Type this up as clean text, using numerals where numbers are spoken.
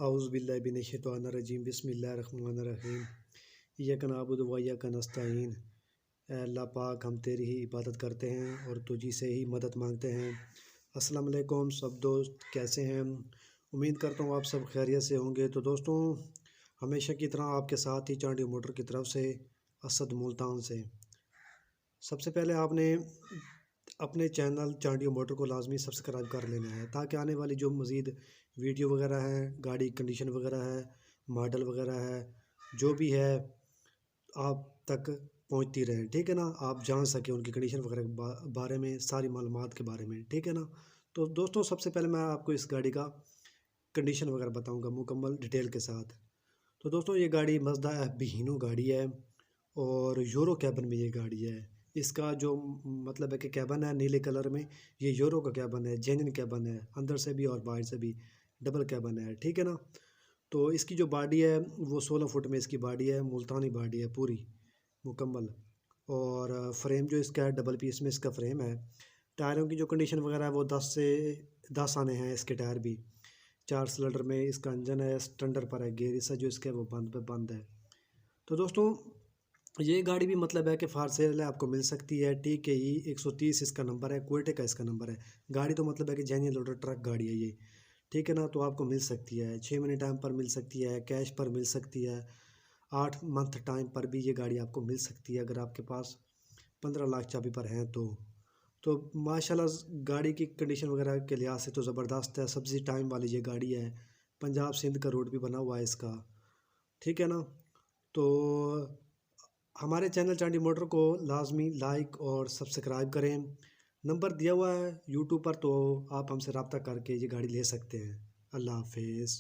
औज़ुबिल्लाहिमिनश्शैतानिर्रजीम बिस्मिल्लाहिर्रहमानिर्रहीम इय्याका नअबुदु व इय्याका नस्तईन। ऐ अल्लाह पाक, हम तेरी ही इबादत करते हैं और तुझी से ही मदद मांगते हैं। अस्सलाम वालेकुम सब दोस्त, कैसे हैं? उम्मीद करता हूँ आप सब खैरियत से होंगे। तो दोस्तों, हमेशा की तरह आपके साथ ही चांडी मोटर की तरफ से असद मुल्तान से। सबसे पहले आपने अपने चैनल चांडियो मोटर को लाजमी सब्सक्राइब कर लेना है, ताकि आने वाली जो मज़ीद वीडियो वगैरह है, गाड़ी कंडीशन वगैरह है, मॉडल वगैरह है, जो भी है आप तक पहुंचती रहे। ठीक है ना, आप जान सकें उनकी कंडीशन वगैरह के बारे में, सारी मालूमात के बारे में। ठीक है ना। तो दोस्तों, सबसे पहले मैं आपको इस गाड़ी का कंडीशन वगैरह बताऊँगा मुकम्मल डिटेल के साथ। तो दोस्तों, ये गाड़ी मज़दा FB हीनो गाड़ी है और यूरो कैबन में ये गाड़ी है। इसका जो मतलब है कि कैबन है नीले कलर में, ये यूरो का कैबन है, जेन्युइन कैबन है, अंदर से भी और बाहर से भी डबल कैबन है। ठीक है ना। तो इसकी जो बॉडी है वो 16 फुट में इसकी बॉडी है, मुल्तानी बॉडी है पूरी मुकम्मल। और फ्रेम जो इसका है डबल पीस में इसका फ्रेम है। टायरों की जो कंडीशन वगैरह है वो 10 से 10 आने हैं इसके टायर भी। 4 सिलेंडर में इसका इंजन है, स्टैंडर पर है, गेयर इसका जो इसका है वो बंद पे बंद है। तो दोस्तों, ये गाड़ी भी मतलब है कि फार सेल है, आपको मिल सकती है। TKE 130 इसका नंबर है, क्वेटे का इसका नंबर है। गाड़ी तो मतलब है कि जेन्युइन लोडर ट्रक गाड़ी है ये। ठीक है ना। तो आपको मिल सकती है 6 महीने टाइम पर मिल सकती है, कैश पर मिल सकती है, 8 मंथ टाइम पर भी ये गाड़ी आपको मिल सकती है, अगर आपके पास 15 लाख चाबी पर हैं तो माशाल्लाह गाड़ी की कंडीशन वगैरह के लिहाज से तो ज़बरदस्त है। सब्ज़ी टाइम वाली ये गाड़ी है। पंजाब सिंध का रोड भी बना हुआ है इसका। ठीक है ना। तो हमारे चैनल चांडी मोटर को लाजमी लाइक और सब्सक्राइब करें। नंबर दिया हुआ है यूट्यूब पर, तो आप हमसे रब्ता करके ये गाड़ी ले सकते हैं। अल्लाह हाफिज़।